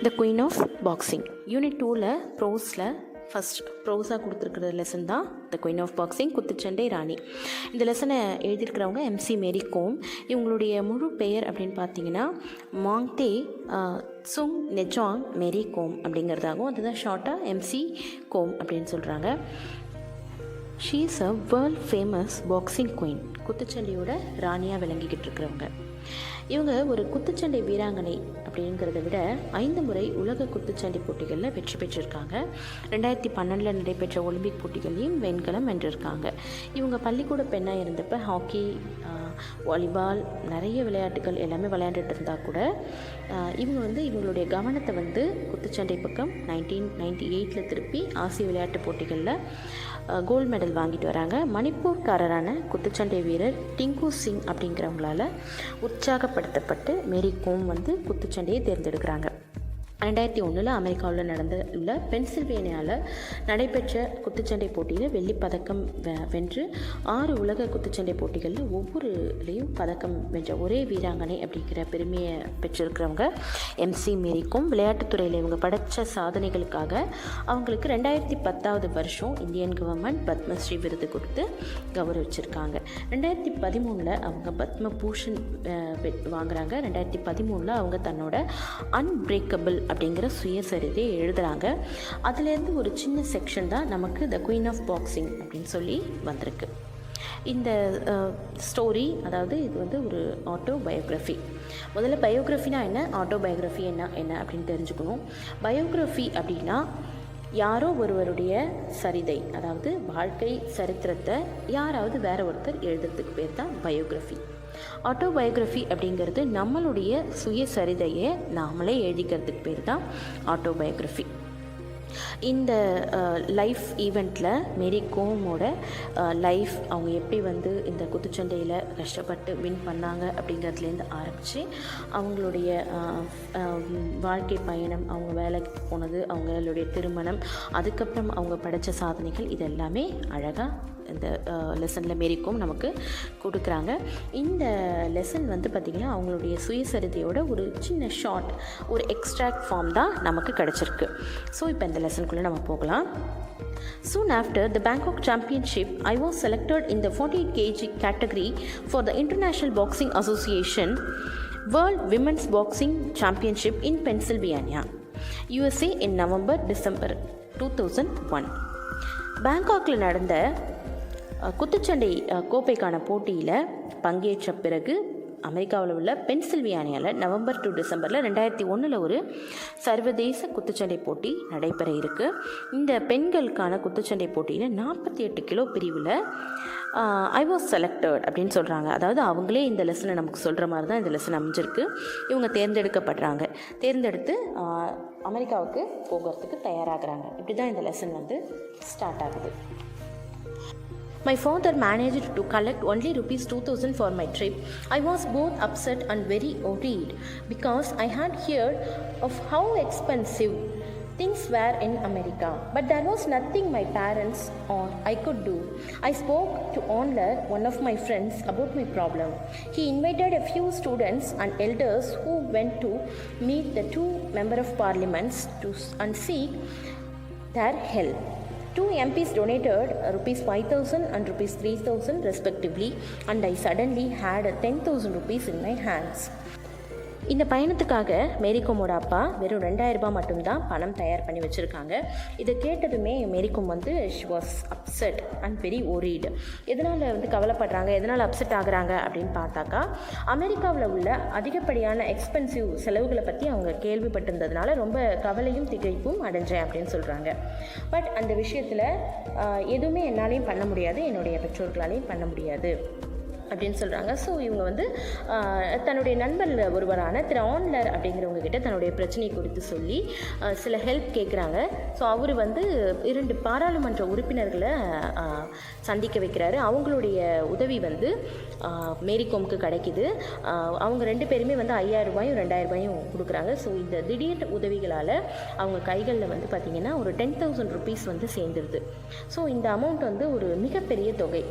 The queen of boxing unit 2ல் ப்ரோஸில் first ப்ரோஸாக கொடுத்துருக்கிற லெசன் தான் த குயின் ஆஃப் பாக்ஸிங், குத்துச்சண்டை ராணி. இந்த லெசனை எழுதியிருக்கிறவங்க எம்சி மேரி கோம். இவங்களுடைய முழு பெயர் அப்படின்னு பார்த்தீங்கன்னா மாங்தே சுங் நெஜாங் மேரி கோம் அப்படிங்கிறதாகும். அதுதான் ஷார்ட்டாக எம்சி கோம் அப்படின்னு சொல்கிறாங்க. She is a world famous boxing queen, குத்துச்சண்டையோட ராணியாக விளங்கிக்கிட்டு இருக்கிறவங்க. இவங்க ஒரு குத்துச்சண்டை வீராங்கனை அப்படிங்கிறத விட 5 முறை உலக குத்துச்சண்டை போட்டிகளில் வெற்றி பெற்றிருக்காங்க. 2012 நடைபெற்ற ஒலிம்பிக் போட்டிகளையும் வெண்கலம் வென்றிருக்காங்க. இவங்க பள்ளிக்கூட பெண்ணாக இருந்தப்போ ஹாக்கி, வாலிபால், நிறைய விளையாட்டுகள் எல்லாமே விளையாண்டுட்டு இருந்தால் கூட இவங்க இவங்களுடைய கவனத்தை குத்துச்சண்டை பக்கம் 1998 திருப்பி ஆசிய விளையாட்டு போட்டிகளில் கோல்டு மெடல் வாங்கிட்டு வராங்க. மணிப்பூர்காரரான குத்துச்சண்டை வீரர் டிங்கு சிங் அப்படிங்கிறவங்களால உற்சாகப்படுத்தப்பட்டு மேரி கோம் குத்துச்சண்டையை தேர்ந்தெடுக்கிறாங்க. 2001 அமெரிக்காவில் உள்ள பென்சில்வேனியாவில் நடைபெற்ற குத்துச்சண்டை போட்டியில் வெள்ளிப்பதக்கம் வென்று 6 உலக குத்துச்சண்டை போட்டிகளில் ஒவ்வொருலையும் பதக்கம் வென்ற ஒரே வீராங்கனை அப்படிங்கிற பெருமையை பெற்றிருக்கிறவங்க எம்சி மேரி கோம். விளையாட்டுத்துறையில் இவங்க படைத்த சாதனைகளுக்காக அவங்களுக்கு 2010 இந்தியன் கவர்மெண்ட் பத்மஸ்ரீ விருது கொடுத்து கௌரவிச்சிருக்காங்க. 2013 அவங்க பத்ம பூஷன் வாங்குறாங்க. 2013 அவங்க தன்னோட அன்பிரேக்கபிள் அப்படிங்கிற சுயசரிதை எழுதுகிறாங்க. அதுலேருந்து ஒரு சின்ன செக்ஷன் தான் நமக்கு த குயின் ஆஃப் பாக்ஸிங் அப்படின்னு சொல்லி வந்திருக்கு. இந்த ஸ்டோரி, அதாவது இது ஒரு ஆட்டோபயோகிராஃபி. முதல்ல பயோகிராஃபினா என்ன, ஆட்டோபயோகிராஃபி என்ன அப்படின்னு தெரிஞ்சுக்கணும். பயோகிராஃபி அப்படின்னா யாரோ ஒருவருடைய சரிதை, அதாவது வாழ்க்கை சரித்திரத்தை யாராவது வேற ஒருத்தர் எழுதுறதுக்கு பேர் தான் பயோகிராஃபி. ஆட்டோபயோகிராஃபி அப்படிங்கிறது நம்மளுடைய சுயசரிதையை நாமளே எழுதிக்கிறதுக்கு பேர் தான் ஆட்டோபயோகிராஃபி. இந்த லைஃப் ஈவெண்ட்டில் மேரி கோமோட லைஃப், அவங்க எப்படி இந்த குத்துச்சண்டையில் கஷ்டப்பட்டு வின் பண்ணாங்க அப்படிங்கிறதுலேருந்து ஆரம்பித்து அவங்களுடைய வாழ்க்கை பயணம், அவங்க வேலைக்கு போனது, அவங்களுடைய திருமணம், அதுக்கப்புறம் அவங்க படைத்த சாதனைகள், இது எல்லாமே அழகாக இந்த லெசனில் மேரி கோம் நமக்கு கொடுக்குறாங்க. இந்த லெசன் பார்த்திங்கன்னா அவங்களுடைய சுயசரிதையோட ஒரு சின்ன ஷார்ட், ஒரு எக்ஸ்ட்ராக்ட் ஃபார்ம் தான் நமக்கு கிடச்சிருக்கு. ஸோ இப்போ இந்த லெசனுக்குள்ளே நம்ம போகலாம். Soon after the Bangkok Championship, I was selected in the 48 kg category for the International Boxing Association World Women's Boxing Championship in Pennsylvania, USA in November-December 2001. பேங்காக்கில் நடந்த குத்துச்சண்டை கோப்பைக்கான போட்டியில் பங்கேற்ற பிறகு அமெரிக்காவில் உள்ள பென்சில்வேனியாவில் நவம்பர் டு டிசம்பரில் 2001 ஒரு சர்வதேச குத்துச்சண்டை போட்டி நடைபெற இருக்குது. இந்த பெண்களுக்கான குத்துச்சண்டை போட்டியில் 48 கிலோ பிரிவில் ஐ வாஸ் செலக்டட் அப்படின்னு சொல்கிறாங்க. அதாவது அவங்களே இந்த லெசனை நமக்கு சொல்கிற மாதிரி தான் இந்த லெசன் அமைஞ்சிருக்கு. இவங்க தேர்ந்தெடுக்கப்படுறாங்க. தேர்ந்தெடுத்து அமெரிக்காவுக்கு போகிறதுக்கு தயாராகிறாங்க. இப்படி தான் இந்த லெசன் ஸ்டார்ட் ஆகுது. My father managed to collect only ₹2,000 for my trip. I was both upset and very worried because I had heard of how expensive things were in America. But there was nothing my parents or I could do. I spoke to Onler, one of my friends, about my problem. He invited a few students and elders who went to meet the 2 members of parliaments and seek their help. 2 MPs donated ₹5,000 and ₹3,000 respectively, and I suddenly had ₹10,000 in my hands. இந்த பயணத்துக்காக மேரிகோமோட அப்பா வெறும் ₹2,000 மட்டும்தான் பணம் தயார் பண்ணி வச்சுருக்காங்க. இதை கேட்டதுமே Mary Kom she was upset and very worried. எதனால் கவலைப்படுறாங்க, எதனால் அப்செட் ஆகுறாங்க அப்படின்னு பார்த்தாக்கா, அமெரிக்காவில் உள்ள அதிகப்படியான எக்ஸ்பென்சிவ் செலவுகளை பற்றி அவங்க கேள்விப்பட்டிருந்ததுனால ரொம்ப கவலையும் திகைப்பும் அடைஞ்சேன் அப்படின்னு சொல்கிறாங்க. பட் அந்த விஷயத்தில் எதுவுமே என்னாலையும் பண்ண முடியாது, என்னுடைய பெற்றோர்களாலையும் பண்ண முடியாது அப்படின்னு சொல்கிறாங்க. ஸோ இவங்க தன்னுடைய நண்பர் ஒருவரான திரு ஆன்லர் அப்படிங்கிறவங்க கிட்ட தன்னுடைய பிரச்சனை குறித்து சொல்லி சில ஹெல்ப் கேட்குறாங்க. ஸோ அவர் 2 பாராளுமன்ற உறுப்பினர்களை சந்திக்க வைக்கிறாரு. அவங்களுடைய உதவி மேரி கோமுக்கு கிடைக்கிது. அவங்க 2 பேருமே ₹5,000 ₹2,000 கொடுக்குறாங்க. ஸோ இந்த திடீர் உதவிகளால் அவங்க கைகளில் பார்த்திங்கன்னா ஒரு ₹10,000 சேர்ந்துருது. ஸோ இந்த அமௌண்ட் ஒரு மிகப்பெரிய தொகை,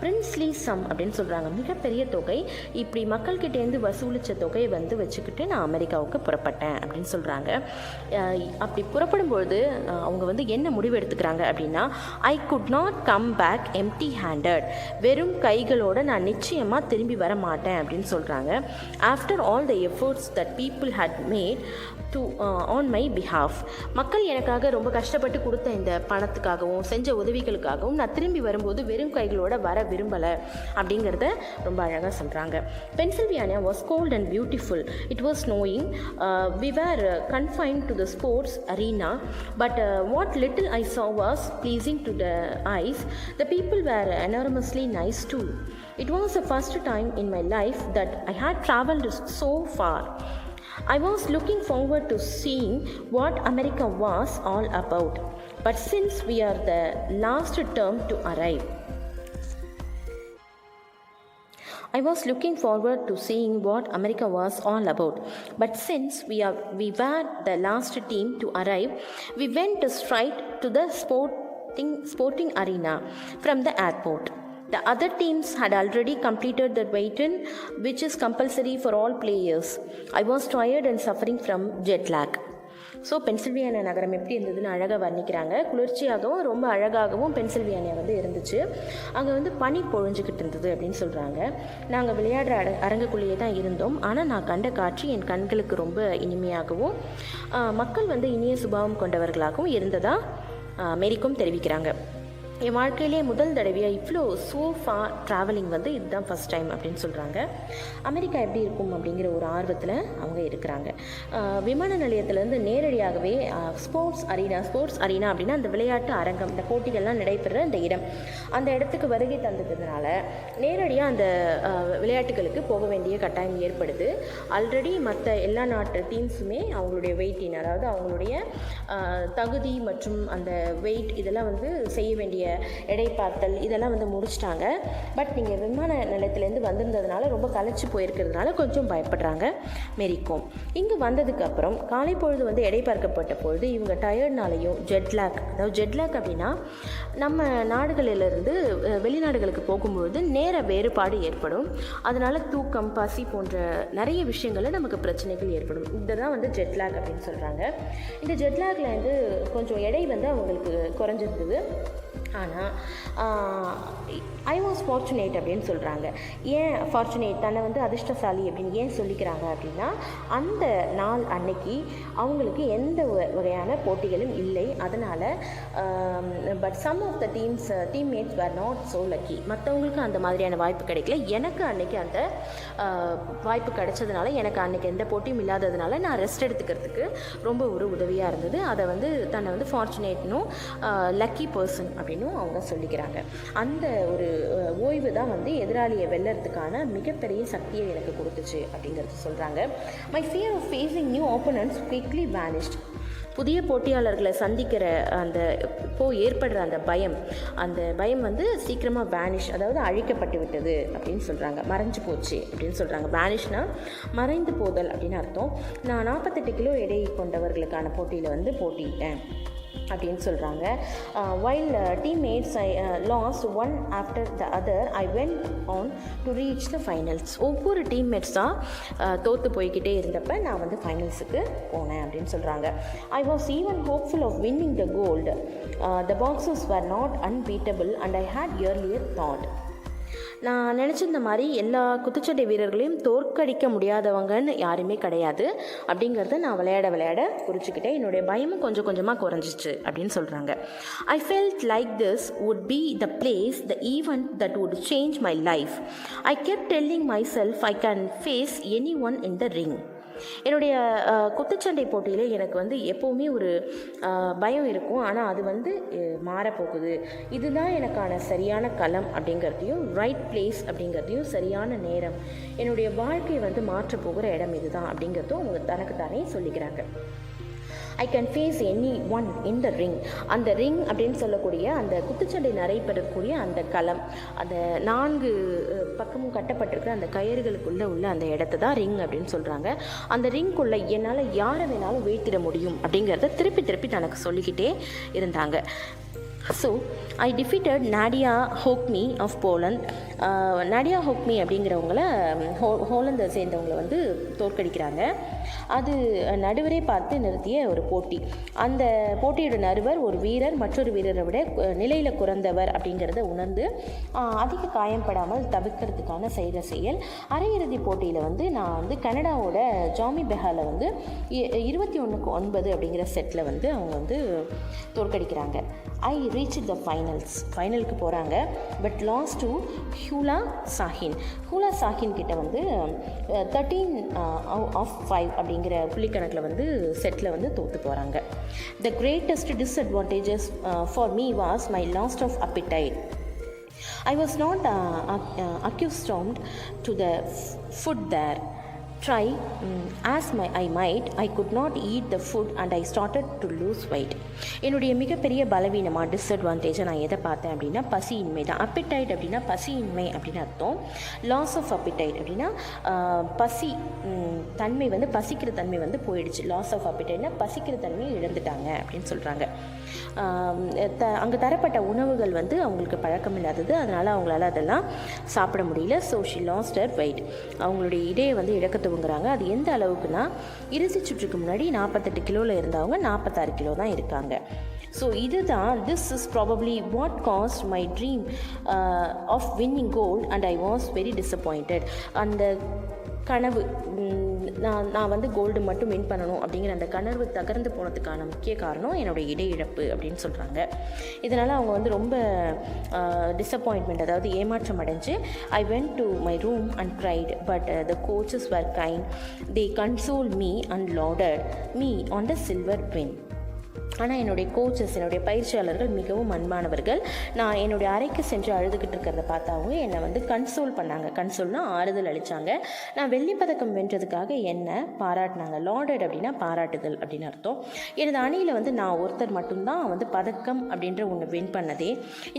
பிரின்ஸ்லி சம் அப்படின்னு சொல்கிறாங்க. சொல்கிறாங்க. மிகப்பெரிய தொகை. இப்படி மக்கள்கிட்டேருந்து வசூலித்த தொகையை வந்து வச்சுக்கிட்டு நான் அமெரிக்காவுக்கு புறப்பட்டேன் அப்படின்னு சொல்கிறாங்க. அப்படி புறப்படும்பொழுது அவங்க வந்து என்ன முடிவு எடுத்துக்கிறாங்க அப்படின்னா, I could not come back empty handed, வெறும் கைகளோடு நான் நிச்சயமாக திரும்பி வர மாட்டேன் அப்படின்னு சொல்கிறாங்க. After all the efforts that people had made to on my behalf, மக்கள் எனக்காக ரொம்ப கஷ்டப்பட்டு கொடுத்த இந்த பணத்துக்காகவும் செஞ்ச உதவிகளுக்காகவும் நான் திரும்பி வரும்போது வெறும் கைகளோட வர விரும்பலை அப்படிங்கிறத ரொம்ப அழகாக சொல்கிறாங்க. Pennsylvania was cold and beautiful. It was snowing. We were confined to the sports arena, but what little I saw was pleasing to the eyes. The people were enormously nice too. It was the first time in my life that I had traveled so far. I was looking forward to seeing what America was all about. But since we are the last term to arrive, I was looking forward to seeing what America was all about. But since we were the last team to arrive, we went straight to the sporting arena from the airport. The other teams had already completed the wait-in, which is compulsory for all players. I was tired and suffering from jet lag. So Pennsylvania நகரம் எப்படி இருந்ததுன்னு அழகாக வர்ணிக்கிறாங்க. குளிர்ச்சியாகவும் ரொம்ப அழகாகவும் Pennsylvania வந்து இருந்துச்சு. அங்கே வந்து பனி பொழிஞ்சிக்கிட்டு இருந்தது அப்படின்னு சொல்கிறாங்க. நாங்கள் விளையாடுற அரங்குக்குள்ளேயே தான் இருந்தோம். ஆனால் நான் கண்ட காட்சி என் கண்களுக்கு ரொம்ப இனிமையாகவும் மக்கள் வந்து இனிய சுபாவம் கொண்டவர்களாகவும் இருந்ததாக மேரிகோம் தெரிவிக்கிறாங்க. என் வாழ்க்கையிலே முதல் தடவையாக இவ்வளோ ஃபார் ட்ராவலிங் வந்து இதுதான் ஃபஸ்ட் டைம் அப்படின்னு சொல்கிறாங்க. அமெரிக்கா எப்படி இருக்கும் அப்படிங்கிற ஒரு ஆர்வத்தில் அவங்க இருக்கிறாங்க. விமான நிலையத்திலேருந்து நேரடியாகவே ஸ்போர்ட்ஸ் அரீனா அப்படின்னா அந்த விளையாட்டு அரங்கம், இந்த போட்டிகள்லாம் நடைபெற இந்த இடம், அந்த இடத்துக்கு வருகை தந்ததுனால நேரடியாக அந்த விளையாட்டுகளுக்கு போக வேண்டிய கட்டாயம் ஏற்படுது. ஆல்ரெடி மற்ற எல்லா நாட்டு டீம்ஸுமே அவங்களுடைய வெயிட்டின், அதாவது அவங்களுடைய தகுதி மற்றும் அந்த வெயிட் இதெல்லாம் வந்து செய்ய வேண்டிய எடை பார்த்தல் இதெல்லாம் வந்து முடிச்சிட்டாங்க. பட் நீங்கள் விமான நிலையத்திலேருந்து வந்திருந்ததுனால ரொம்ப களைச்சி போயிருக்கிறதுனால கொஞ்சம் பயப்படுறாங்க மேரிகோம். இங்கே வந்ததுக்கப்புறம் காலை பொழுது வந்து எடை பார்க்கப்பட்ட பொழுது இவங்க டயர்ட்னாலையும் ஜெட்லாக் அப்படின்னா நம்ம நாடுகளிலிருந்து வெளிநாடுகளுக்கு போகும்பொழுது நேர வேறுபாடு ஏற்படும். அதனால் தூக்கம், பசி போன்ற நிறைய விஷயங்களில் நமக்கு பிரச்சனைகள் ஏற்படும். இதுதான் வந்து ஜெட்லாக் அப்படின்னு சொல்கிறாங்க. இந்த ஜெட்லாகில் வந்து கொஞ்சம் எடை வந்து அவங்களுக்கு குறைஞ்சிருந்தது. ஆனால் ஐ வாஸ் ஃபார்ச்சுனேட் அப்படின்னு சொல்கிறாங்க. ஏன் ஃபார்ச்சுனேட், தன்னை வந்து அதிர்ஷ்டசாலி அப்படின்னு ஏன் சொல்லிக்கிறாங்க அப்படின்னா, அந்த நாள் அன்னைக்கு அவங்களுக்கு எந்த வகையான போட்டிகளும் இல்லை. அதனால் but some of the teammates were not so lucky. மற்றவங்களுக்கு அந்த மாதிரியான வாய்ப்பு கிடைக்கல. எனக்கு அன்னைக்கு அந்த வாய்ப்பு கிடைச்சதுனால, எனக்கு அன்னைக்கு எந்த போட்டியும் இல்லாததுனால நான் ரெஸ்ட் எடுத்துக்கிறதுக்கு ரொம்ப ஒரு உதவியாக இருந்தது. அதை வந்து தன்னை வந்து ஃபார்ச்சுனேட்னும் லக்கி பர்சன் அப்படின்னு அவங்க சொல்லிக்கிறாங்க. அந்த ஒரு ஓய்வு தான் வந்து எதிராளியை வெல்லறதுக்கான மிகப்பெரிய சக்தியை எனக்கு கொடுத்துச்சு அப்படிங்கிறது சொல்கிறாங்க. My fear of facing new opponents quickly vanished. புதிய போட்டியாளர்களை சந்திக்கிற ஏற்படுற அந்த பயம் வந்து சீக்கிரமாக வேனிஷ், அதாவது அழிக்கப்பட்டு விட்டது அப்படின்னு சொல்கிறாங்க. மறைஞ்சு போச்சு அப்படின்னு சொல்கிறாங்க. வேனிஷ்னா மறைந்து போதல் அப்படின்னு அர்த்தம். நான் 48 கிலோ எடை கொண்டவர்களுக்கான போட்டியில் வந்து போட்டிட்டேன் அப்படின்னு சொல்கிறாங்க. While teammates I last one after the other I went on to reach the finals. ஒவ்வொரு டீம்மேட்ஸ் தான் தோற்று போய்கிட்டே இருந்தப்போ நான் வந்து ஃபைனல்ஸுக்கு போனேன் அப்படின்னு சொல்கிறாங்க. I was even hopeful of winning the gold. The boxers were not unbeatable and I had earlier thought. நான் நினச்சிருந்த மாதிரி எல்லா குத்துச்சண்டை வீரர்களையும் தோற்கடிக்க முடியாதவங்கன்னு யாருமே கிடையாது அப்படிங்கிறத நான் விளையாட குறிச்சிக்கிட்டேன். என்னுடைய பயமும் கொஞ்சம் கொஞ்சமாக குறைஞ்சிச்சு அப்படின்னு சொல்கிறாங்க. I felt like this would be the place, the event that would change my life. I kept telling myself I can face anyone in the ring. என்னுடைய குத்துச்சண்டை போட்டியில் எனக்கு வந்து எப்போவுமே ஒரு பயம் இருக்கும். ஆனால் அது வந்து மாறப்போகுது. இதுதான் எனக்கான சரியான களம் அப்படிங்கிறதையும், ரைட் பிளேஸ் அப்படிங்கிறதையும், சரியான நேரம், என்னுடைய வாழ்க்கையை வந்து மாற்றப் போகிற இடம் இதுதான் அப்படிங்கிறதும் அவங்க தனக்கு தானே சொல்லிக்கிறாங்க. I can face anyone in the ring. அந்த ரிங் அப்படின்னு சொல்லக்கூடிய அந்த குத்துச்சண்டை நடைபெறக்கூடிய அந்த களம், அந்த 4 பக்கமும் கட்டப்பட்டிருக்கிற அந்த கயிறுகளுக்குள்ளே உள்ள அந்த இடத்த தான் ரிங் அப்படின்னு சொல்கிறாங்க. அந்த ரிங்குள்ளே என்னால் யாரை வேணாலும் வீழ்த்திட முடியும் அப்படிங்கிறத திருப்பி தனக்கு சொல்லிக்கிட்டே இருந்தாங்க. So I defeated Nadia Hokmi of Poland. Nadia Hokmi அப்படிங்கிறவங்கள ஹோலந்தை சேர்ந்தவங்களை வந்து தோற்கடிக்கிறாங்க. அது நடுவரே பார்த்து நிறுத்திய ஒரு போட்டி. அந்த போட்டியோட நடுவர் ஒரு வீரர் மற்றொரு வீரரை விட நிலையில் குறைந்தவர் அப்படிங்கிறத உணர்ந்து அதிக காயம்படாமல் தவிர்க்கிறதுக்கான செய்கிற செயல். அரையிறுதி போட்டியில் வந்து நான் வந்து கனடாவோட ஜாமி பெஹாலை வந்து 21-9 அப்படிங்கிற செட்டில் வந்து அவங்க வந்து தோற்கடிக்கிறாங்க. ஐ ரீச் த ஃபைனலுக்கு போகிறாங்க. But lost to Hulya Sahin கிட்ட வந்து 13/5 அப்படிங்கிற புள்ளிக்கணக்கில் வந்து செட்டில் வந்து தோற்று போகிறாங்க. The greatest disadvantages for me was my loss of appetite. I was not accustomed to the food there. Try as I might, I could not eat the food and I started to lose weight. என்னுடைய மிகப்பெரிய பலவீனமாக டிஸ்அட்வான்டேஜை நான் எதை பார்த்தேன் அப்படின்னா பசியின்மை தான். appetite அப்படின்னா பசியின்மை அப்படின்னு அர்த்தம். லாஸ் ஆஃப் appetite அப்படின்னா பசி தன்மை வந்து பசிக்கிற தன்மை வந்து போயிடுச்சு. லாஸ் ஆஃப் appetiteனா பசிக்கிற தன்மையை இழந்துட்டாங்க அப்படின்னு சொல்கிறாங்க. அங்கே தரப்பட்ட உணவுகள் வந்து அவங்களுக்கு பழக்கம் இல்லாதது, அதனால் அவங்களால அதெல்லாம் சாப்பிட முடியல. So she lost her weight. அவங்களுடைய இடையை வந்து இழக்க துவங்குறாங்க. அது எந்த அளவுக்குன்னா இறுதி சுற்றுக்கு முன்னாடி 48 கிலோவில் இருந்தவங்க 46 கிலோ தான் இருக்காங்க. ஸோ இதுதான் this is probably what cost my dream of winning gold and I was very disappointed. அந்த கனவு நான் வந்து கோல்டு மட்டும் வின் பண்ணணும் அப்படிங்கிற அந்த கனவு தகர்ந்து போனதுக்கான முக்கிய காரணம் என்னுடைய இடை இழப்பு அப்படின்னு சொல்கிறாங்க. இதனால் அவங்க வந்து ரொம்ப டிஸப்பாயின்மெண்ட், அதாவது ஏமாற்றம் அடைஞ்சு I went to my room and cried but the coaches were kind. They console me and lauded me on the silver win. ஆனால் என்னுடைய கோச்சஸ், என்னுடைய பயிற்சியாளர்கள் மிகவும் அன்பானவர்கள். நான் என்னுடைய அறைக்கு சென்று அழுதுகிட்டு இருக்கிறத பார்த்தாங்க என்னை வந்து கன்சோல் பண்ணாங்க. கன்சோல்னால் ஆறுதல் அளித்தாங்க. நான் வெள்ளிப்பதக்கம் வென்றதுக்காக என்னை பாராட்டினாங்க. லாடட் அப்படின்னா பாராட்டுதல் அப்படின்னு அர்த்தம். எனது அணியில் வந்து நான் ஒருத்தர் மட்டும்தான் வந்து பதக்கம் அப்படின்ற ஒன்று வின் பண்ணதே.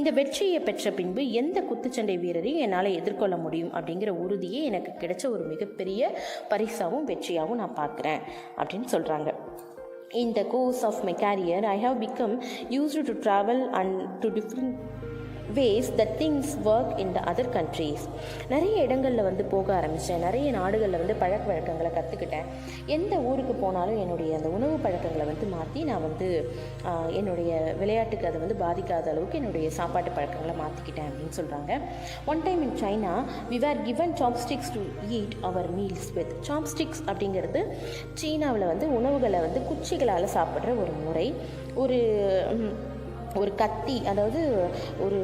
இந்த வெற்றியை பெற்ற பின்பு எந்த குத்துச்சண்டை வீரரையும் என்னால் எதிர்கொள்ள முடியும் அப்படிங்கிற உறுதியே எனக்கு கிடைச்ச ஒரு மிகப்பெரிய பரிசாகவும் வெற்றியாகவும் நான் பார்க்குறேன் அப்படின்னு சொல்கிறாங்க. In the course of my career, I have become used to travel and to different ways that things work in the other countries. நிறைய இடங்களில் வந்து போக ஆரம்பித்தேன். நிறைய நாடுகளில் வந்து பழக்க வழக்கங்களை கற்றுக்கிட்டேன். எந்த ஊருக்கு போனாலும் என்னுடைய அந்த உணவு பழக்கங்களை வந்து மாற்றி நான் வந்து என்னுடைய விளையாட்டுக்கு அதை வந்து பாதிக்காத அளவுக்கு என்னுடைய சாப்பாட்டு பழக்கங்களை மாற்றிக்கிட்டேன் அப்படின்னு சொல்கிறாங்க. One time in China we were given chopsticks to eat our meals with. Chopsticks அப்படிங்கிறது சீனாவில் வந்து உணவுகளை வந்து குச்சிகளால் சாப்பிட்ற ஒரு முறை. ஒரு கத்தி, அதாவது ஒரு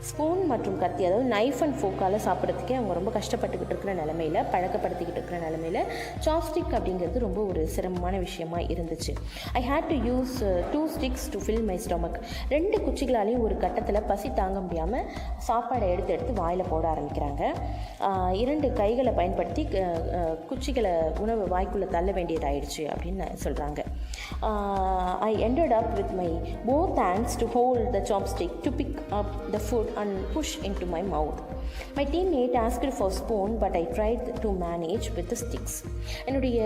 ஸ்பூன் மற்றும் கத்தி, அதாவது நைஃப் அண்ட் ஃபோக்கால் சாப்பிட்றதுக்கே அவங்க ரொம்ப கஷ்டப்பட்டுக்கிட்டு இருக்கிற நிலமையில், பழக்கப்படுத்திக்கிட்டு இருக்கிற நிலமையில் சாப்ஸ்டிக் அப்படிங்கிறது ரொம்ப ஒரு சிரமமான விஷயமா இருந்துச்சு. I had to use 2 sticks to fill my stomach. 2 குச்சிகளாலையும் ஒரு கட்டத்தில் பசி தாங்க முடியாமல் சாப்பாடை எடுத்து வாயில் போட ஆரம்பிக்கிறாங்க. 2 கைகளை பயன்படுத்தி குச்சிகளை உணவு வாய்க்குள்ளே தள்ள வேண்டியதாயிடுச்சு அப்படின்னு சொல்கிறாங்க. I ended up with my both hands to hold the chopstick to pick up the food and push into my mouth. My teammate asked for spoon but I tried to manage with the sticks. என்னுடைய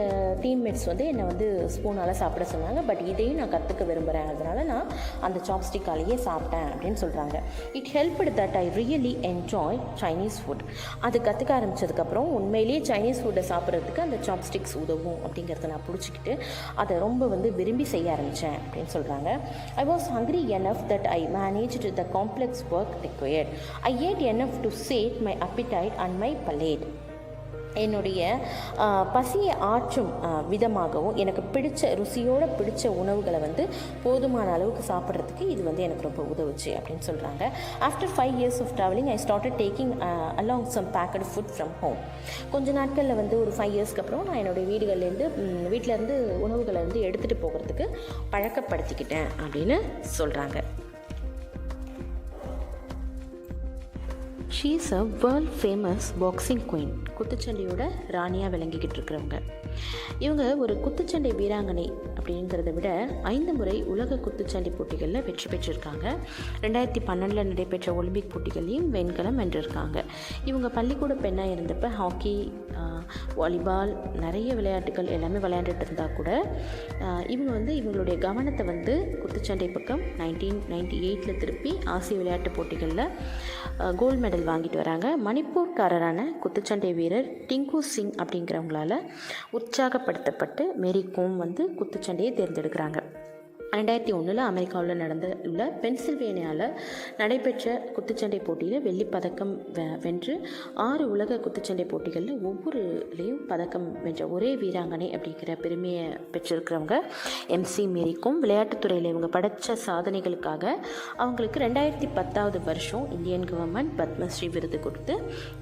teammates வந்து என்னை வந்து ஸ்பூனால் சாப்பிட சொன்னாங்க. But இதையும் நான் கற்றுக்க விரும்புகிறேன், அதனால் நான் அந்த சாப்ஸ்டிக்காலேயே சாப்பிட்டேன் அப்படின்னு சொல்கிறாங்க. It helped that I really enjoy Chinese food. அது கற்றுக்க ஆரம்பித்ததுக்கப்புறம் உண்மையிலேயே சைனீஸ் ஃபுட்டை சாப்பிட்றதுக்கு அந்த சாப்ஸ்டிக்ஸ் உதவும் அப்படிங்கிறத நான் பிடிச்சிக்கிட்டு அதை ரொம்ப வந்து விரும்பி செய்ய ஆரம்பித்தேன் அப்படின்னு சொல்கிறாங்க. I was hungry enough that I managed the complex work required. I ate enough to sate my appetite and my palate. என்னுடைய பசியை ஆற்றும் விதமாகவும் எனக்கு ருசியோடு பிடிச்ச உணவுகளை வந்து போதுமான அளவுக்கு சாப்பிட்றதுக்கு இது வந்து எனக்கு ரொம்ப உதவுச்சு அப்படின்னு சொல்கிறாங்க. After 5 years of traveling I started taking along some packed food from home. கொஞ்ச நாட்களில் வந்து ஒரு 5 yearsக்கு அப்புறம் நான் என்னுடைய வீட்டிலேருந்து உணவுகளை வந்து எடுத்துகிட்டு போகிறதுக்கு பழக்கப்படுத்திக்கிட்டேன் அப்படின்னு சொல்கிறாங்க. She is a world famous boxing queen. குத்துச்சண்டையோட ராணியாக விளங்கிக்கிட்டு இருக்கிறவங்க. இவங்க ஒரு குத்துச்சண்டை வீராங்கனை அப்படிங்கிறத விட 5 முறை உலக குத்துச்சண்டை போட்டிகளில் வெற்றி பெற்றிருக்காங்க. 2012 நடைபெற்ற ஒலிம்பிக் போட்டிகளையும் வெண்கலம் வென்றிருக்காங்க. இவங்க பள்ளிக்கூட பெண்ணாக இருந்தப்போ ஹாக்கி, வாலிபால், நிறைய விளையாட்டுகள் எல்லாமே விளையாண்டுட்டு இருந்தால் கூட இவங்க இவங்களுடைய கவனத்தை குத்துச்சண்டை பக்கம் 1998 திருப்பி ஆசிய விளையாட்டு போட்டிகளில் கோல்டு மெடல் வாங்கிட்டு வராங்க. மணிப்பூர்காரரான குத்துச்சண்டை வீரர் டிங்கு சிங் அப்படிங்கிறவங்களால உற்சாகப்படுத்தப்பட்டு மேரி கோம் குத்துச்சண்டையை தேர்ந்தெடுக்கிறாங்க. 2001 அமெரிக்காவில் உள்ள பென்சில்வேனியாவில் நடைபெற்ற குத்துச்சண்டை போட்டியில் வெள்ளிப்பதக்கம் வென்று 6 உலக குத்துச்சண்டை போட்டிகளில் ஒவ்வொருலேயும் பதக்கம் வென்ற ஒரே வீராங்கனை அப்படிங்கிற பெருமையை பெற்றிருக்கிறவங்க MC மேரி கோம். விளையாட்டுத்துறையில் இவங்க படைத்த சாதனைகளுக்காக அவங்களுக்கு 2010 இந்தியன் கவர்மெண்ட் பத்மஸ்ரீ விருது கொடுத்து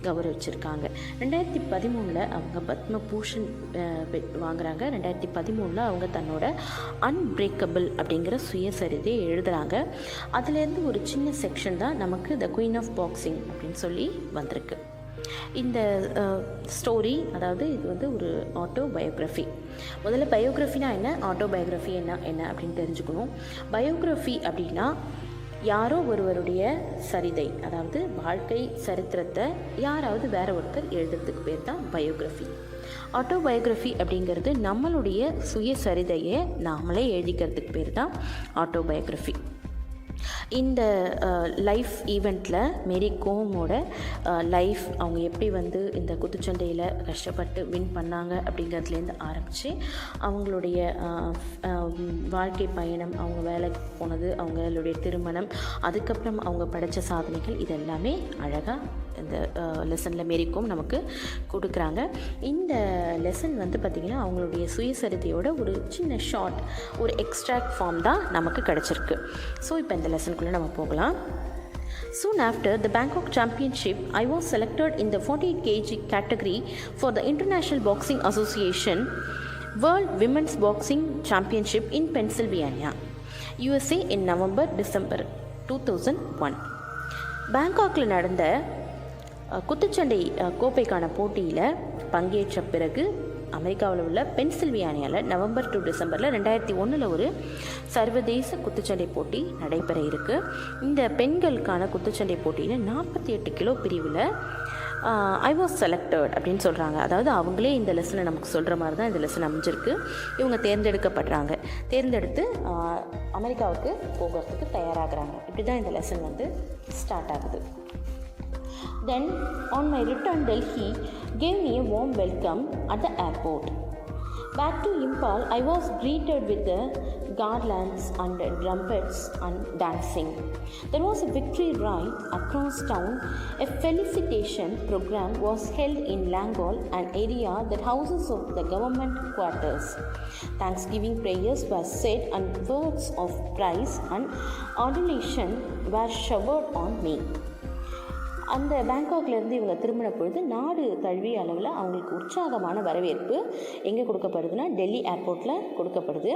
கௌரவிச்சிருக்காங்க. 2013 அவங்க பத்ம பூஷன் வாங்குறாங்க. 2013 அவங்க தன்னோட அன்பிரேக்கபிள் அப்படிங்கிற சுயசரிதை எழுதுகிறாங்க. அதுலேருந்து ஒரு சின்ன செக்ஷன் தான் நமக்கு த குயின் ஆஃப் பாக்ஸிங் அப்படின்னு சொல்லி வந்திருக்கு. இந்த ஸ்டோரி, அதாவது இது ஒரு ஆட்டோபயோகிராஃபி. முதல்ல பயோகிராஃபினா என்ன, ஆட்டோபயோகிராஃபி என்ன அப்படின்னு தெரிஞ்சுக்கணும். பயோகிராஃபி அப்படின்னா யாரோ ஒருவருடைய சரிதை, அதாவது வாழ்க்கை சரித்திரத்தை யாராவது வேற ஒருத்தர் எழுதுறதுக்கு பேர் தான் பயோகிராஃபி. ஆட்டோபயோகிராஃபி அப்படிங்கிறது நம்மளுடைய சுயசரிதையை நாமளே எழுதிக்கிறதுக்கு பேர் தான் ஆட்டோபயோகிராஃபி. இந்த லைஃப் ஈவெண்ட்டில் மேரி கோமோட லைஃப், அவங்க எப்படி இந்த குத்துச்சண்டையில் கஷ்டப்பட்டு வின் பண்ணாங்க அப்படிங்கிறதுலேருந்து ஆரம்பித்து அவங்களுடைய வாழ்க்கை பயணம், அவங்க வேலைக்கு போனது, அவங்களுடைய திருமணம், அதுக்கப்புறம் அவங்க படைத்த சாதனைகள், இது எல்லாமே அழகாக இந்த லெசனில் மேரி கோம் நமக்கு கொடுக்குறாங்க. இந்த லெசன் பார்த்திங்கன்னா அவங்களுடைய சுயசரிதையோட ஒரு சின்ன ஷார்ட், ஒரு எக்ஸ்ட்ராக்ட் ஃபார்ம் தான் நமக்கு கிடச்சிருக்கு. ஸோ இப்போ இந்த லெசனுக்குள்ளே நம்ம போகலாம். Soon after the Bangkok Championship, I was selected in the 48 kg category for the International Boxing Association World Women's Boxing Championship in Pennsylvania, USA in November-December 2001. பேங்காக்கில் நடந்த குத்துச்சண்டை கோப்பைக்கான போட்டியில் பங்கேற்ற பிறகு அமெரிக்காவில் உள்ள பென்சில்வேனியாவில் நவம்பர் டு டிசம்பரில் 2001 ஒரு சர்வதேச குத்துச்சண்டை போட்டி நடைபெற இருக்குது. இந்த பெண்களுக்கான குத்துச்சண்டை போட்டியில் 48 கிலோ பிரிவில் ஐ வாஸ் செலக்டட் அப்படின்னு சொல்கிறாங்க. அதாவது அவங்களே இந்த லெசனை நமக்கு சொல்கிற மாதிரி தான் இந்த லெசன் அமைஞ்சிருக்கு. இவங்க தேர்ந்தெடுக்கப்படுறாங்க. தேர்ந்தெடுத்து அமெரிக்காவுக்கு போகிறதுக்கு தயாராகிறாங்க. இப்படி தான் இந்த லெசன் ஸ்டார்ட் ஆகுது. Then, on my return, Delhi gave me a warm welcome at the airport. Back to Impal, I was greeted with the garlands and trumpets and dancing. There was a victory ride across town. A felicitation program was held in Langol, an area that houses of the government quarters. Thanksgiving prayers were said and words of praise and adulation were showered on me. அந்த பேங்காக்லேருந்து இவங்க திரும்பின பொழுது நாடு தழுவிய அளவில் அவங்களுக்கு உற்சாகமான வரவேற்பு எங்கே கொடுக்கப்படுதுன்னா டெல்லி ஏர்போர்ட்டில் கொடுக்கப்படுது.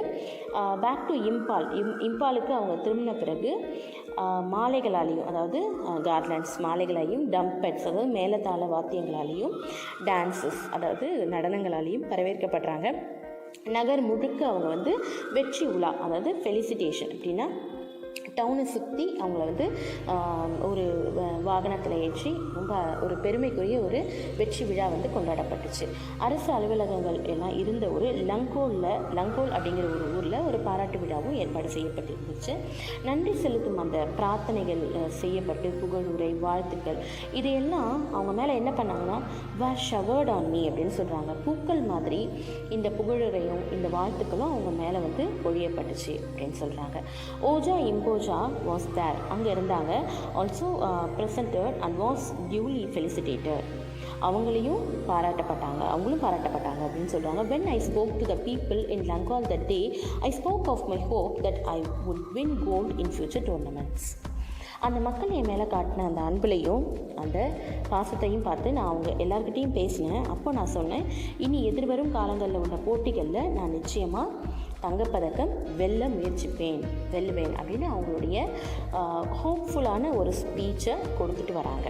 பேக் டு இம்பாலுக்கு அவங்க திரும்பின பிறகு மாலைகளாலேயும், அதாவது கார்லாண்ட்ஸ் மாலைகளாலையும், டம்பெட்ஸ் அதாவது மேலதாள வாத்தியங்களாலேயும், டான்ஸஸ் அதாவது நடனங்களாலேயும் வரவேற்கப்படுறாங்க. நகர் முழுக்க அவங்க வெற்றி உலா, அதாவது ஃபெலிசிட்டேஷன் அப்படின்னா டவுனை சுற்றி அவங்கள ஒரு வாகனத்தில் ஏற்றி ரொம்ப ஒரு பெருமைக்குரிய ஒரு வெற்றி விழா கொண்டாடப்பட்டுச்சு. அரசு அலுவலகங்கள் எல்லாம் இருந்த ஒரு லங்கோல் அப்படிங்கிற ஒரு ஊரில் ஒரு பாராட்டு விழாவும் ஏற்பாடு செய்யப்பட்டிருந்துச்சு. நன்றி செலுத்தும் அந்த பிரார்த்தனைகள் செய்யப்பட்டு புகழுரை, வாழ்த்துக்கள், இதையெல்லாம் அவங்க மேலே என்ன பண்ணாங்கன்னா were showered on me அப்படின்னு சொல்கிறாங்க. பூக்கள் மாதிரி இந்த புகழுரையும் இந்த வாழ்த்துக்களும் அவங்க மேலே பொழியப்பட்டுச்சு அப்படின்னு சொல்கிறாங்க. ஓஜா இம்போஜா was there, அங்கே இருந்தாங்க. Also presented and was duly felicitated. அவங்களும் பாராட்டப்பட்டாங்க அப்படின்னு சொல்கிறாங்க. When I spoke to the people in Langol that day, I spoke of my hope that I would win gold in future tournaments. அந்த மக்கள் என் மேலே காட்டின அந்த அன்புலையும் அந்த பாசத்தையும் பார்த்து நான் அவங்க எல்லாருக்கிட்டேயும் பேசினேன். அப்போ நான் சொன்னேன், இனி எதிர்வரும் காலங்களில் உள்ள போட்டிகளில் நான் நிச்சயமாக தங்கப்பதக்கம் வெல்லுவேன் அப்படின்னு அவங்களுடைய ஹோப்ஃபுல்லான ஒரு ஸ்பீச்சை கொடுத்துட்டு வராங்க.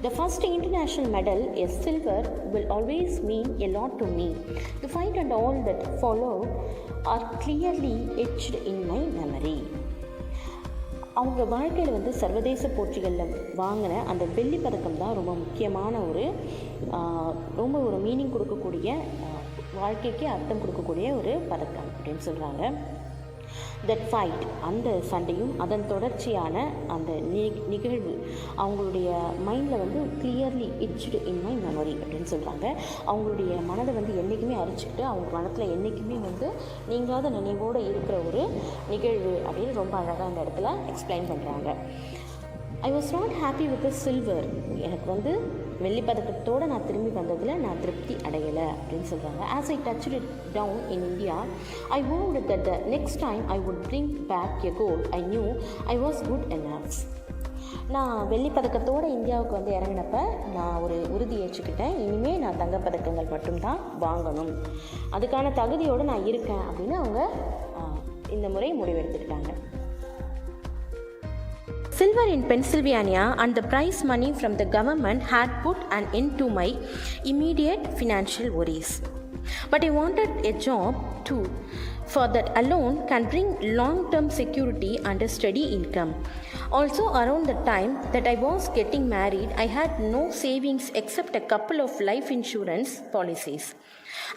The first international medal, a silver, will always mean a lot to me. The fight and all that followed are clearly etched in my memory. அவங்க வாழ்க்கையில் சர்வதேச போட்டிகளில் வாங்கின அந்த வெள்ளி பதக்கம் தான் ரொம்ப முக்கியமான ரொம்ப ஒரு மீனிங் கொடுக்கக்கூடிய, வாழ்க்கைக்கு அர்த்தம் கொடுக்கக்கூடிய ஒரு பதக்கம் அப்படின்னு சொல்கிறாங்க. தட் ஃபைட், அந்த சண்டையும் அதன் தொடர்ச்சியான அந்த நிகழ்வு அவங்களுடைய மைண்டில் கிளியர்லி இட்ச்டு இன் மை மெமரி அப்படின்னு சொல்கிறாங்க. அவங்களுடைய மனதை என்றைக்குமே அரிச்சுக்கிட்டு அவங்க மனத்தில் என்றைக்குமே நீங்காத நினைவோடு இருக்கிற ஒரு நிகழ்வு அப்படின்னு ரொம்ப அழகாக அந்த இடத்துல எக்ஸ்பிளைன் பண்ணுறாங்க. I was not happy with the silver, எனக்கு வெள்ளி பதக்கத்தோடு நான் திரும்பி வந்ததில் நான் திருப்தி அடையலை அப்படின்னு சொல்கிறாங்க. As I touched it down in India, I vowed that the next time I would bring back a gold, I knew I was good enough. நான் வெள்ளி பதக்கத்தோடு இந்தியாவுக்கு இறங்கினப்ப நான் ஒரு உறுதி ஏற்றுக்கிட்டேன், இனிமேல் நான் தங்கப்பதக்கங்கள் மட்டும்தான் வாங்கணும், அதுக்கான தகுதியோடு நான் இருக்கேன் அப்படின்னு அவங்க இந்த முறை முடிவெடுத்துக்கிட்டாங்க. Silver in Pennsylvania and the prize money from the government had put an end to my immediate financial worries. But I wanted a job too, for that alone can bring long-term security and a steady income. Also, around the time that I was getting married, I had no savings except a couple of life insurance policies.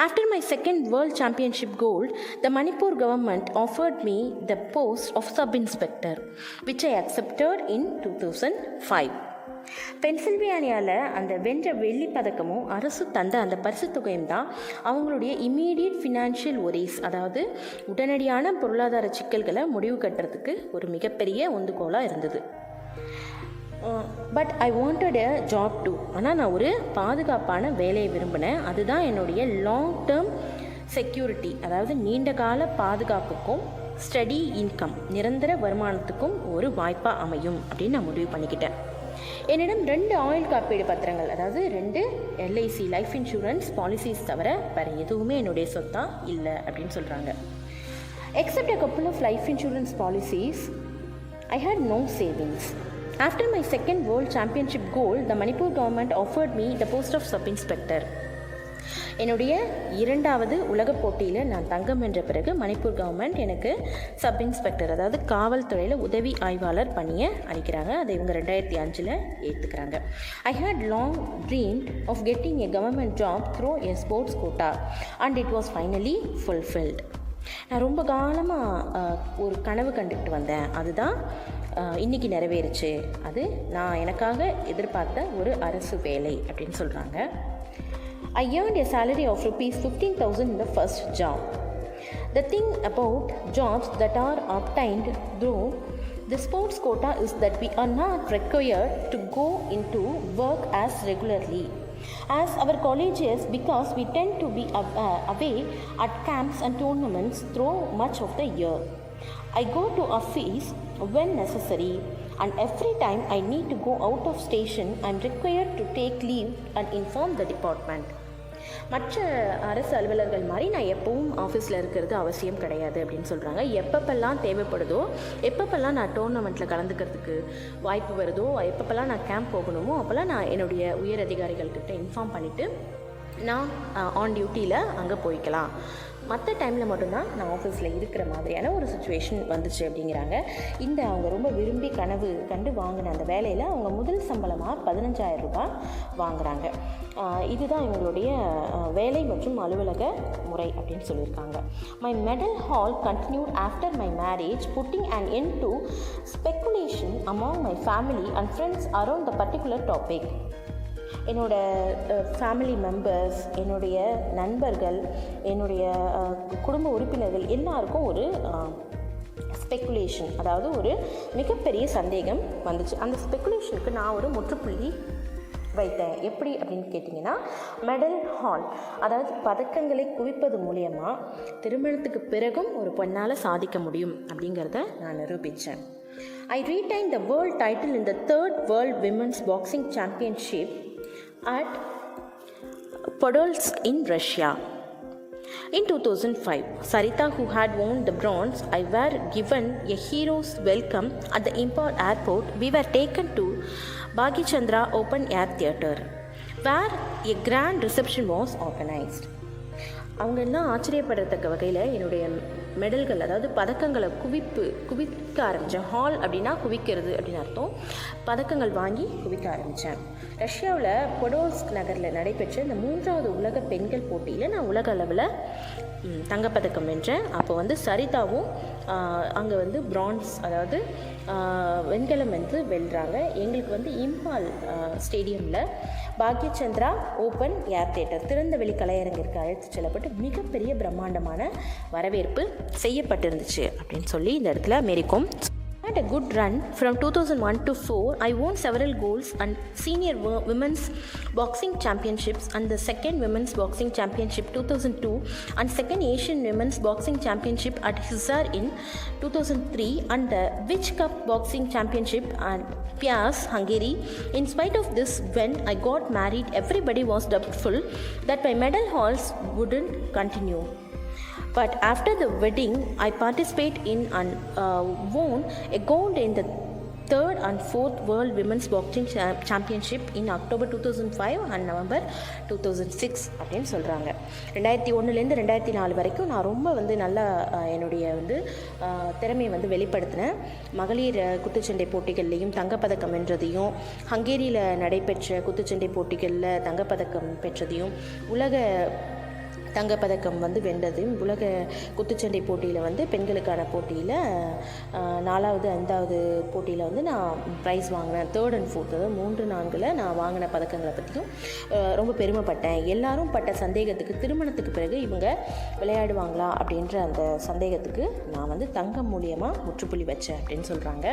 After my second World Championship gold, the Manipur government offered me the post of sub-inspector, which I accepted in 2005. பென்சில்வேனியாவில் அந்த வென்ற வெள்ளி பதக்கமும் அரசு தந்த அந்த பரிசு தொகையும் தான் அவங்களுடைய இம்மீடியட் ஃபினான்ஷியல் ஒரீஸ், அதாவது உடனடியான பொருளாதார சிக்கல்களை முடிவு கட்டுறதுக்கு ஒரு மிகப்பெரிய ஒந்துகோலாக இருந்தது. But I wanted a job too, ஆனால் நான் ஒரு பாதுகாப்பான வேலையை விரும்பினேன், அதுதான் என்னுடைய லாங் டேர்ம் செக்யூரிட்டி, அதாவது நீண்ட கால பாதுகாப்புக்கும் ஸ்டடி இன்கம் நிரந்தர வருமானத்துக்கும் ஒரு வாய்ப்பாக அமையும் அப்படின்னு நான் முடிவு பண்ணிக்கிட்டேன். என்னிடம் 2 ஆயுள் காப்பீடு பத்திரங்கள், அதாவது 2 LIC லைஃப் இன்சூரன்ஸ் பாலிசிஸ் தவிர வேறு எதுவுமே என்னுடைய சொத்தாக இல்லை அப்படின்னு சொல்கிறாங்க. Accept a couple of life insurance policies, I had no savings. After my second World Championship gold, the Manipur government offered me the post of sub-inspector. என்னுடைய 2வது உலகப் போட்டியில் நான் தங்கம் வென்ற பிறகு மணிப்பூர் கவர்மெண்ட் எனக்கு சப் இன்ஸ்பெக்டர், அதாவது காவல்துறையில் உதவி ஆய்வாளர் பணியை அளிக்கிறாங்க. அதை இவங்க 2005 ஏற்றுக்கிறாங்க. I had long dreamt of getting a government job through a sports quota and it was finally fulfilled. நான் ரொம்ப காலமாக ஒரு கனவு கண்டுக்கிட்டு வந்தேன், அதுதான் இன்றைக்கி நிறைவேறுச்சு. அது நான் எனக்காக எதிர்பார்த்த ஒரு அரசு வேலை அப்படின்னு சொல்கிறாங்க. I earned a salary of rupees 15,000 in the first job. The thing about jobs that are obtained through the sports quota is that we are not required to go into work as regularly as our colleges, because we tend to be away at camps and tournaments through much of the year. I go to office when necessary, and every time I need to go out of station, I am required to take leave and inform the department. மற்ற அரசு அலுவலர்கள் மாதிரி நான் எப்பவும் ஆஃபீஸில் இருக்கிறது அவசியம் கிடையாது அப்படின்னு சொல்கிறாங்க. எப்பப்பெல்லாம் தேவைப்படுதோ, எப்பப்பெல்லாம் நான் டோர்னமெண்ட்டில் கலந்துக்கிறதுக்கு வாய்ப்பு வருதோ, எப்பப்பெல்லாம் நான் கேம்ப் போகணுமோ அப்போல்லாம் நான் என்னுடைய உயர் அதிகாரிகள்கிட்ட இன்ஃபார்ம் பண்ணிவிட்டு நான் ஆன் டியூட்டியில் அங்கே போய்க்கலாம். மற்ற டைமில் மட்டும்தான் நான் ஆஃபீஸில் இருக்கிற மாதிரியான ஒரு சுச்சுவேஷன் வந்துச்சு அப்படிங்கிறாங்க. இந்த அவங்க ரொம்ப விரும்பி கனவு கண்டு வாங்கின அந்த வேலையில் அவங்க முதல் சம்பளமாக 15,000 ரூபாய் வாங்குகிறாங்க. இதுதான் இவங்களுடைய வேலை மற்றும் அலுவலக முறை அப்படின்னு சொல்லியிருக்காங்க. My medal hall continued after my marriage, pudding and end to speculation among my family and friends around the particular topic. என்னோடய ஃபேமிலி மெம்பர்ஸ், என்னுடைய நண்பர்கள், என்னுடைய குடும்ப உறுப்பினர்கள் எல்லாருக்கும் ஒரு ஸ்பெக்குலேஷன், அதாவது ஒரு மிகப்பெரிய சந்தேகம் வந்துச்சு. அந்த ஸ்பெக்குலேஷனுக்கு நான் ஒரு முற்றுப்புள்ளி வைத்தேன். எப்படி அப்படின்னு கேட்டிங்கன்னா, மெடல் ஹால், அதாவது பதக்கங்களை குவிப்பது மூலயமா திருமணத்துக்கு பிறகும் ஒரு பெண்ணால் சாதிக்க முடியும் அப்படிங்கிறத நான் நிரூபித்தேன். I retained the world title in the 3rd World Women's Boxing Championship at Podolsk in Russia. In 2005, Sarita, who had won the bronze, I were given a hero's welcome at the Imphal airport. We were taken to Bhagichandra Open Air Theatre, where a grand reception was organized. அவங்க எல்லாம் ஆச்சரியப்படுறதுக்கு வகையில் என்னுடைய மெடல்கள், அதாவது பதக்கங்களை குவிக்க ஆரம்பித்தேன். Hall அப்படின்னா குவிக்கிறது அப்படின்னு அர்த்தம். பதக்கங்கள் வாங்கி குவிக்க ஆரம்பித்தேன். ரஷ்யாவில் பொடோல்ஸ்க் நகரில் நடைபெற்ற இந்த 3வது உலக பெண்கள் போட்டியில் நான் உலக அளவில் தங்கப்பதக்கம் வென்றேன். அப்போ வந்து சரிதாவும் அங்கே வந்து பிரான்ஸ், அதாவது வெண்கலம் வந்து வெல்றாங்க. எங்களுக்கு வந்து Imphal ஸ்டேடியமில் Bhagyachandra open air theatre, திறந்த வெளி கலையரங்கிற்கு அழைத்து செல்லப்பட்டு மிகப்பெரிய பிரம்மாண்டமான வரவேற்பு செய்யப்பட்டிருந்துச்சு அப்படின்னு சொல்லி இந்த இடத்துல Mary Kom. Had a good run from 2001 to 4. I won several golds and senior women's boxing championships and the second women's boxing championship 2002 and second Asian women's boxing championship at Hisar in 2003 and the Witch Cup boxing championship at Piast, Hungary. In spite of this, when I got married, everybody was doubtful that my medal hauls wouldn't continue. But after the wedding, I participated in and won a gold in the 3rd and 4th World Women's Boxing Championship in October 2005 and November 2006 அப்படின்னு சொல்கிறாங்க. 2001லேருந்து 2004 வரைக்கும் நான் ரொம்ப வந்து நல்லா என்னுடைய வந்து திறமையை வந்து வெளிப்படுத்தினேன். மகளிர் குத்துச்சண்டை போட்டிகள்லேயும் தங்கப்பதக்கம் வென்றதையும், ஹங்கேரியில் நடைபெற்ற குத்துச்சண்டை போட்டிகளில் தங்கப்பதக்கம் பெற்றதையும், உலக தங்கப்பதக்கம் வந்து வென்றதையும், உலக குத்துச்சண்டை போட்டியில் வந்து பெண்களுக்கான போட்டியில் 4வது 5வது போட்டியில் வந்து நான் ப்ரைஸ் வாங்கினேன். 3rd and 4th, அதாவது 3, 4ல் நான் வாங்கின பதக்கங்களை பற்றியும் ரொம்ப பெருமைப்பட்டேன். எல்லாரும் பட்ட சந்தேகத்துக்கு, திருமணத்துக்கு பிறகு இவங்க விளையாடுவாங்களா அப்படின்ற அந்த சந்தேகத்துக்கு நான் வந்து தங்கம் மூலியமாக முற்றுப்புள்ளி வச்சேன் அப்படின்னு சொல்கிறாங்க.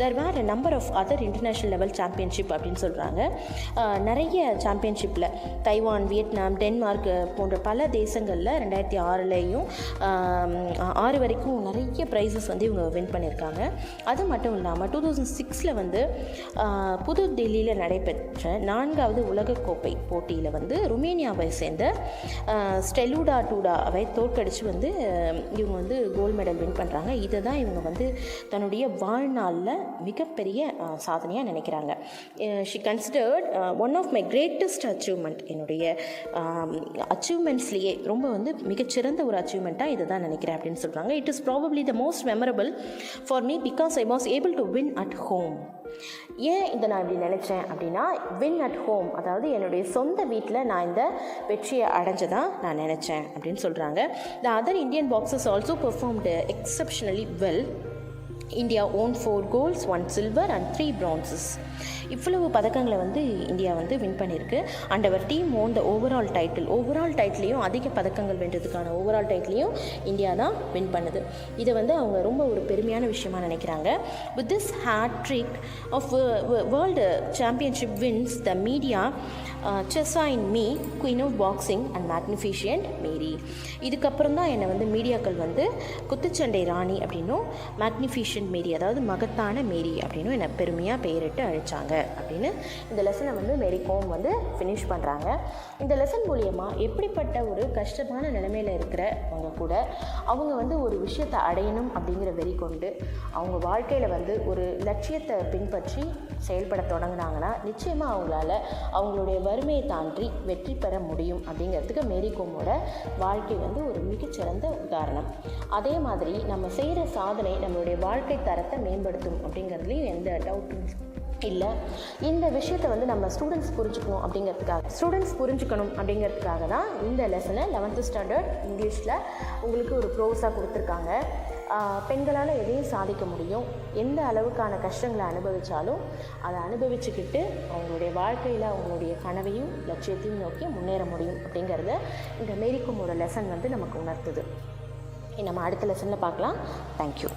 தேர் வேர் a number of other international level championship அப்படின்னு சொல்கிறாங்க. நிறைய சாம்பியன்ஷிப்பில் தைவான், வியட்நாம், டென்மார்க் போன்ற பல தேசங்களில் 2006லேயும் 6 வரைக்கும் நிறைய ப்ரைஸஸ் வந்து இவங்க வின் பண்ணியிருக்காங்க. அது மட்டும் இல்லாமல் 2006 வந்து புது டெல்லியில் நடைபெற்ற 4வது உலகக்கோப்பை போட்டியில் வந்து ருமேனியாவை சேர்ந்த ஸ்டெலுடா டூடாவை தோற்கடித்து வந்து இவங்க வந்து கோல்டு மெடல் வின் பண்ணுறாங்க. இதை தான் இவங்க வந்து தன்னுடைய வாழ்நாளில் மிகப்பெரிய சாதனையாக நினைக்கிறாங்க. She considered one of my greatest achievement, என்னுடைய அச்சீவ்மெண்ட்ஸ்லேயே ரொம்ப வந்து மிகச்சிறந்த ஒரு அச்சீவ்மெண்ட்டாக இதை தான் நினைக்கிறேன் அப்படின்னு சொல்கிறாங்க. It is probably the most memorable for me because I was able to win at home. ஏன் இதை நான் இப்படி நினச்சேன் அப்படின்னா, வின் அட் ஹோம், அதாவது என்னுடைய சொந்த வீட்டில் நான் இந்த வெற்றியை அடைஞ்சதான் நான் நினச்சேன் அப்படின்னு சொல்கிறாங்க. The other Indian boxers also performed exceptionally well. India own 4 golds, 1 silver and 3 bronzes. இவ்வளவு பதக்கங்களை வந்து இந்தியா வந்து வின் பண்ணியிருக்கு. அண்ட் அவர் டீம் ஓன் த ஓவரால் டைட்டிலையும் அதிக பதக்கங்கள் வென்றதுக்கான ஓவரால் டைட்டிலையும் இந்தியா தான் வின் பண்ணுது. இதை வந்து அவங்க ரொம்ப ஒரு பெருமையான விஷயமாக நினைக்கிறாங்க. With this hattrick of world championship wins the media செஸ்ஸாயின் me queen of boxing and magnificent Mary. இதுக்கப்புறம் தான் என்னை வந்து மீடியாக்கள் வந்து குத்துச்சண்டை ராணி அப்படின்னும், மேக்னிஃபிஷியன்ட் மேரி, அதாவது மகத்தான மேரி அப்படின்னும் என்னை பெருமையாக பெயரிட்டு அழைச்சாங்க அப்படின்னு இந்த லெசனை வந்து மேரிகோம் வந்து ஃபினிஷ் பண்ணுறாங்க. இந்த லெசன் மூலியமாக எப்படிப்பட்ட ஒரு கஷ்டமான நிலைமையில் இருக்கிறவங்க கூட அவங்க வந்து ஒரு விஷயத்தை அடையணும் அப்படிங்கிற வெறி கொண்டு அவங்க வாழ்க்கையில் வந்து ஒரு லட்சியத்தை பின்பற்றி செயல்பட தொடங்கினாங்கன்னா நிச்சயமாக அவங்களால அவங்களுடைய வறுமையை தாண்டி வெற்றி பெற முடியும் அப்படிங்கிறதுக்கு மேரிகோமோட வாழ்க்கை வந்து ஒரு மிகச்சிறந்த உதாரணம். அதே மாதிரி நம்ம செய்கிற சாதனை நம்மளுடைய வாழ்க்கை தரத்தை மேம்படுத்தும் அப்படிங்கிறதுலையும் எந்த டவுட்டும் இல்லை. இந்த விஷயத்தை வந்து நம்ம ஸ்டூடெண்ட்ஸ் புரிஞ்சுக்கணும் அப்படிங்கிறதுக்காக தான் இந்த லெசனை 11th ஸ்டாண்டர்ட் இங்கிலீஷில் உங்களுக்கு ஒரு ப்ரோஸாக கொடுத்துருக்காங்க. பெண்களால் எதையும் சாதிக்க முடியும், எந்த அளவுக்கான கஷ்டங்களை அனுபவித்தாலும் அதை அனுபவிச்சுக்கிட்டு அவங்களுடைய வாழ்க்கையில் அவங்களுடைய கனவையும் லட்சியத்தையும் நோக்கி முன்னேற முடியும் அப்படிங்கிறத இந்த மேரிகோமோட லெசன் வந்து நமக்கு உணர்த்துது. நம்ம அடுத்த லெசனில் பார்க்கலாம். தேங்க்யூ.